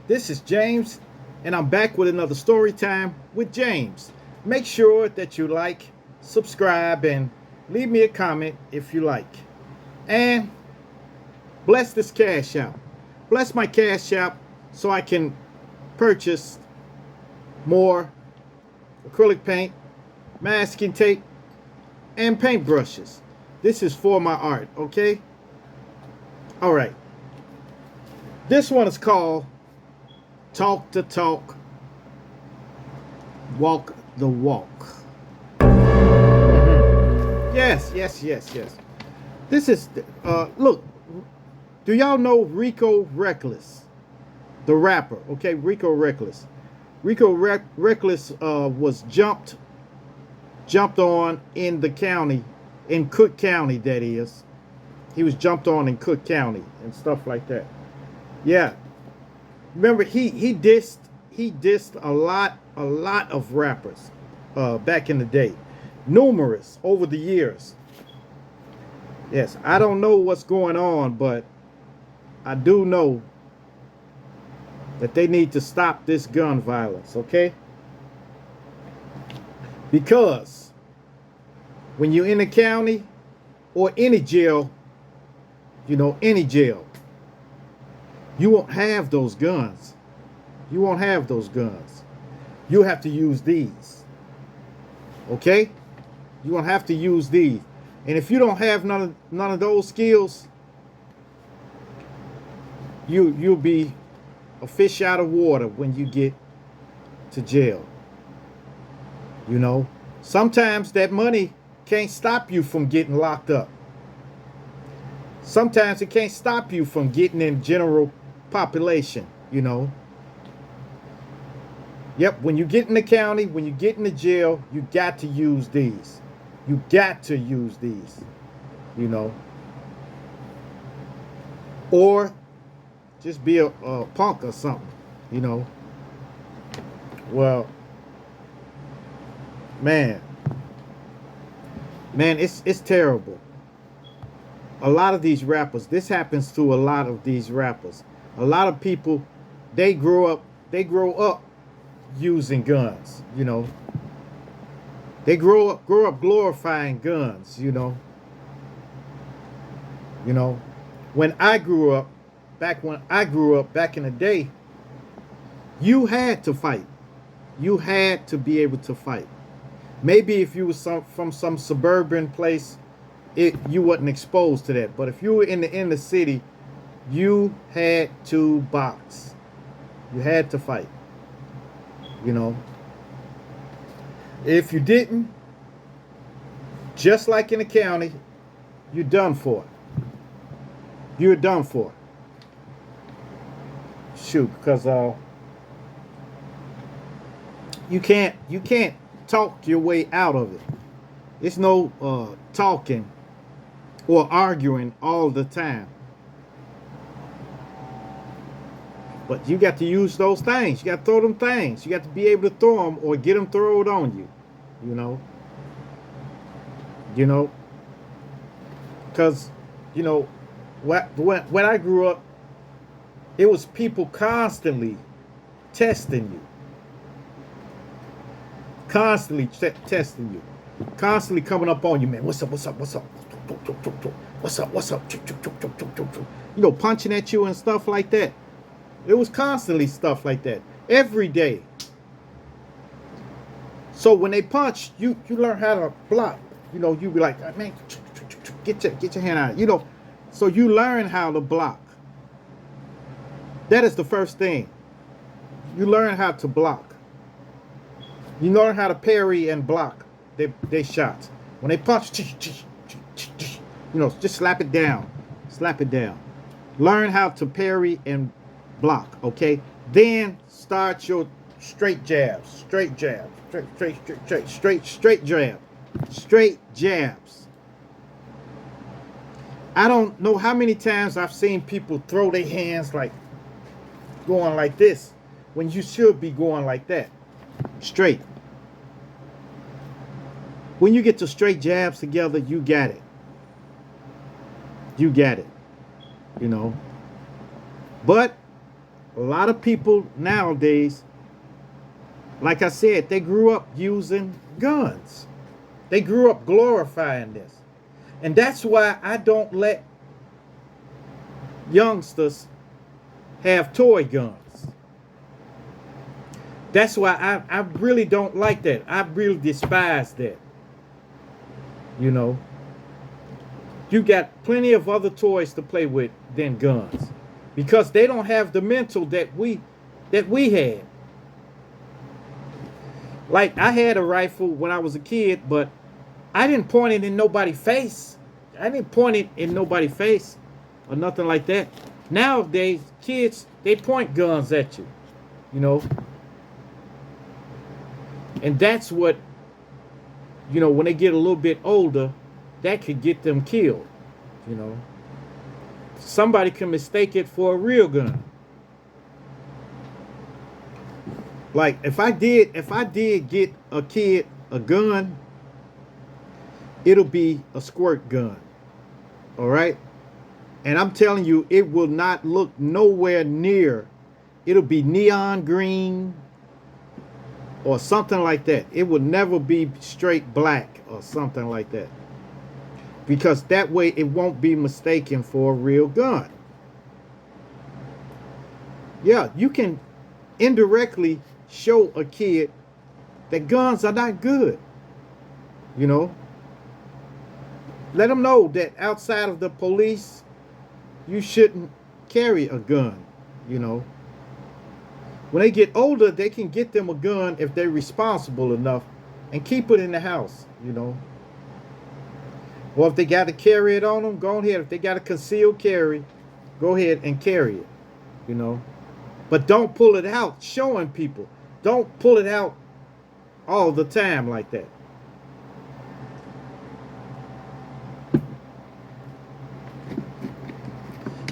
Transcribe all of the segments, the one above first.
This is James, and I'm back with another story time with James. Make sure that you like, subscribe, and leave me a comment if you like. And bless this cash out. Bless my cash out so I can purchase more acrylic paint, masking tape, and paint brushes. This is for my art, okay? All right. This one is called Talk the Talk, Walk the Walk. Yes. This is, look, do y'all know Rico Reckless? The rapper, okay? Rico Reckless. Reckless was jumped on in the county, in Cook County, that is. He was jumped on in Cook County and stuff like that. Yeah. Remember, he dissed a lot of rappers back in the day, numerous over the years. Yes, I don't know what's going on, but I do know that they need to stop this gun violence, okay? Because when you're in the county or any jail, any jail, you won't have those guns. You won't have those guns. You have to use these. Okay? You won't have to use these. And if you don't have none of those skills, you'll be a fish out of water when you get to jail. Sometimes that money can't stop you from getting locked up. Sometimes it can't stop you from getting in general population. Yep, when you get in the county, when you get in the jail, you got to use these. You got to use these. Or just be a punk or something. Well, man, it's terrible. A lot of these rappers, this happens to a lot of these rappers. A lot of people, they grow up using guns. They grow up glorifying guns. When I grew up, back in the day, you had to fight. You had to be able to fight. Maybe if you was from some suburban place, you wasn't exposed to that. But if you were in the inner city, you had to box. You had to fight. If you didn't, just like in the county, you're done for. You're done for. Shoot, because you can't talk your way out of it. It's no talking or arguing all the time. But you got to use those things. You got to throw them things. You got to be able to throw them or get them thrown on you. Because, when I grew up, it was people constantly testing you. Constantly testing you. Constantly coming up on you, man. What's up? Punching at you and stuff like that. It was constantly stuff like that. Every day. So when they punch, you learn how to block. You be like, man, get your hand out. So you learn how to block. That is the first thing. You learn how to block. You learn how to parry and block their shots. When they punch, just slap it down. Slap it down. Learn how to parry and block, okay? Then start your straight jabs. Straight jabs. Straight jab. Straight jabs. I don't know how many times I've seen people throw their hands like going like this when you should be going like that. Straight. When you get to straight jabs together, you got it. You got it. But A lot of people nowadays, like I said, they grew up using guns. They grew up glorifying this. And that's why I don't let youngsters have toy guns. That's why I really don't like that. I really despise that. You know, you got plenty of other toys to play with than guns, because they don't have the mental that we had. Like, I had a rifle when I was a kid, but I didn't point it in nobody's face. I didn't point it in nobody's face or nothing like that. Nowadays, kids, they point guns at you, you know. And that's what, you know, when they get a little bit older, that could get them killed, you know. Somebody can mistake it for a real gun. Like, if I did get a kid a gun, it'll be a squirt gun. All right? And I'm telling you, it will not look nowhere near. It'll be neon green or something like that. It will never be straight black or something like that. Because that way it won't be mistaken for a real gun. Yeah, you can indirectly show a kid that guns are not good. You know? Let them know that outside of the police, you shouldn't carry a gun, you know. When they get older, they can get them a gun if they're responsible enough and keep it in the house, you know. Or if they got to carry it on them, go ahead. If they got a concealed carry, go ahead and carry it, you know. But don't pull it out showing people. Don't pull it out all the time like that.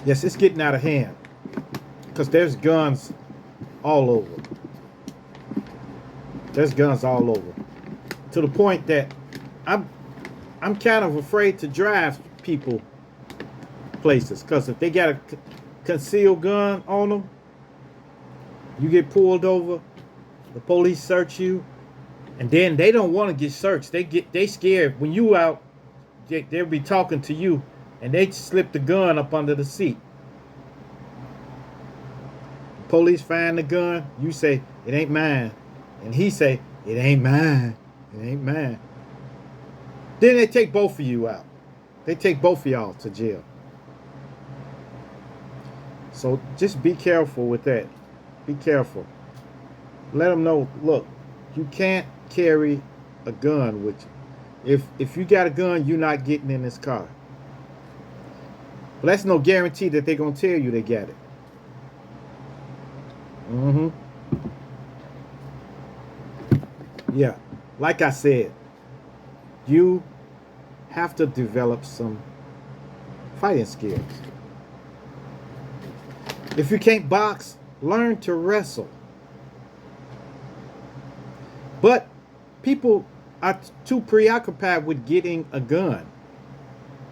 Yes, it's getting out of hand, because there's guns all over. There's guns all over, to the point that I'm kind of afraid to drive people places, because if they got a concealed gun on them, you get pulled over, the police search you, and then they don't want to get searched. They scared when you out. They'll be talking to you, and they slip the gun up under the seat. Police find the gun. You say, it ain't mine. And he say, it ain't mine. It ain't mine. Then they take both of you out. They take both of y'all to jail. So just be careful with that. Be careful. Let them know, look, you can't carry a gun with you. If you got a gun, you're not getting in this car. But that's no guarantee that they're going to tell you they got it. Yeah, like I said, you have to develop some fighting skills. If you can't box, learn to wrestle. But people are too preoccupied with getting a gun.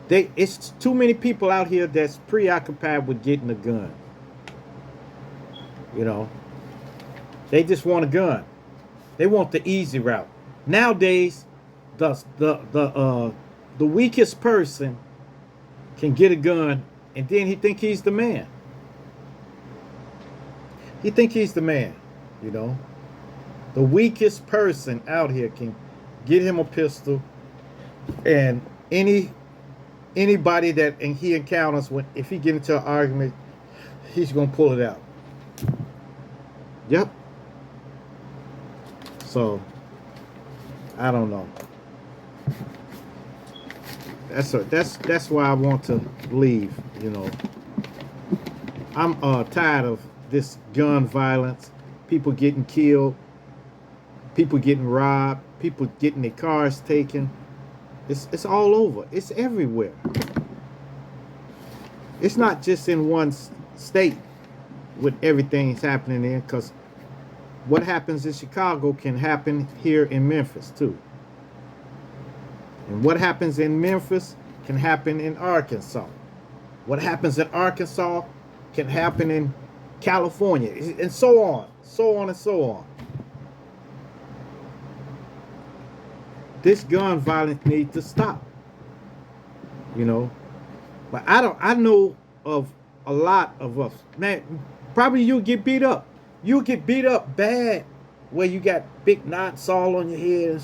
It's too many people out here that's preoccupied with getting a gun. You know, they just want a gun. They want the easy route. Nowadays, the weakest person can get a gun, and then he think he's the man. He think he's the man, you know. The weakest person out here can get him a pistol, and anybody that he encounters, if he get into an argument, he's gonna pull it out. Yep. So I don't know. That's why I want to leave. You know, I'm tired of this gun violence. People getting killed. People getting robbed. People getting their cars taken. It's all over. It's everywhere. It's not just in one state with everything that's happening there, because what happens in Chicago can happen here in Memphis too. And what happens in Memphis can happen in Arkansas. What happens in Arkansas can happen in California, and so on, so on and so on. This gun violence needs to stop, you know. But I know of a lot of us, man. Probably you'll get beat up. You'll get beat up bad, where you got big knots all on your head and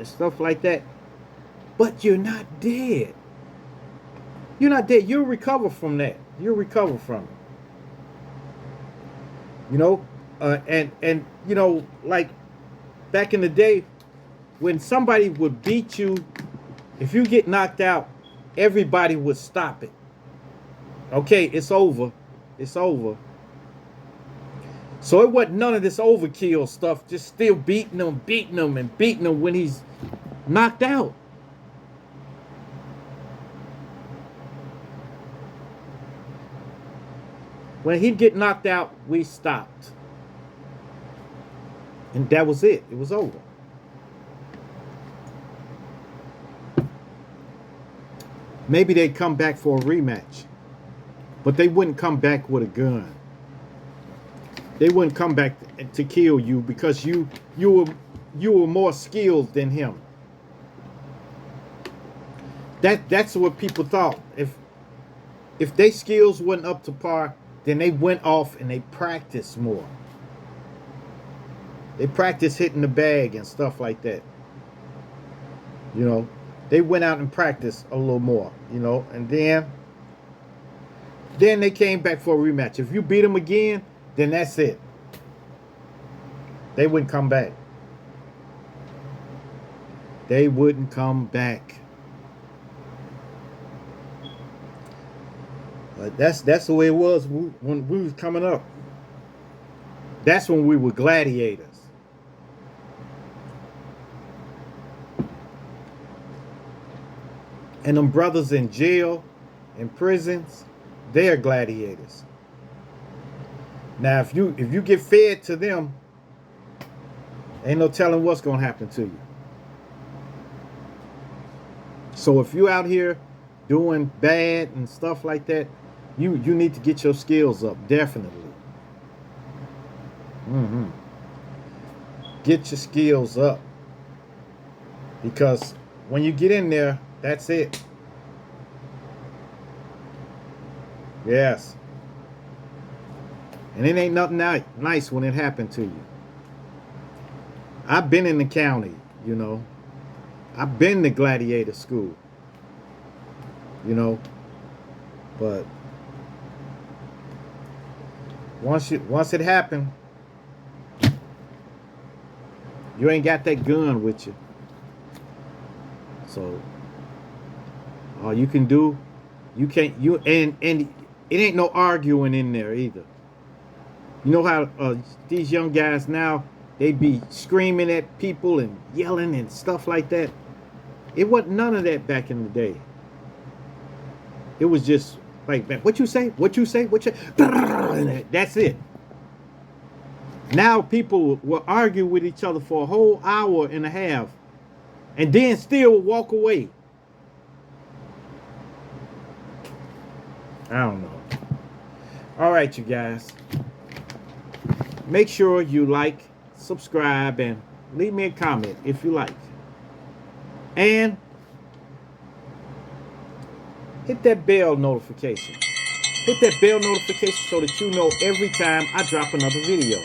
stuff like that. But you're not dead. You're not dead. You'll recover from that. You'll recover from it. You know, and you know, like back in the day, when somebody would beat you, if you get knocked out, everybody would stop it. Okay, it's over. It's over. So it wasn't none of this overkill stuff, just still beating him when he's knocked out. When he'd get knocked out, we stopped. And that was it. It was over. Maybe they'd come back for a rematch. But they wouldn't come back with a gun. They wouldn't come back to kill you because you were more skilled than him. That's what people thought. If their skills wasn't up to par, then they went off and they practiced more. They practiced hitting the bag and stuff like that. You know, they went out and practiced a little more, you know, and then they came back for a rematch. If you beat them again, then that's it. They wouldn't come back. They wouldn't come back. But that's the way it was when we was coming up. That's when we were gladiators. And them brothers in jail, in prisons, they're gladiators. Now, if you get fed to them, ain't no telling what's gonna happen to you. So if you out here doing bad and stuff like that, you need to get your skills up, definitely. Get your skills up, because when you get in there, that's it. Yes. And it ain't nothing nice when it happened to you. I've been in the county, you know. I've been to gladiator school, you know. But once it happened, you ain't got that gun with you. So all you can do, and it ain't no arguing in there either. You know how these young guys now, they be screaming at people and yelling and stuff like that. It wasn't none of that back in the day. It was just like, what you say? What you say? What you? That's it. Now people will argue with each other for a whole hour and a half, and then still walk away. I don't know. All right, you guys. Make sure you like, subscribe, and leave me a comment if you like. And hit that bell notification. Hit that bell notification so that you know every time I drop another video.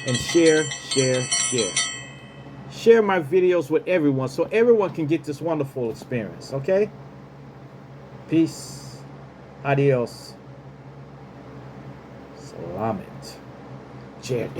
And share. Share my videos with everyone so everyone can get this wonderful experience, okay? Peace. Adios. Salamat. Cheers.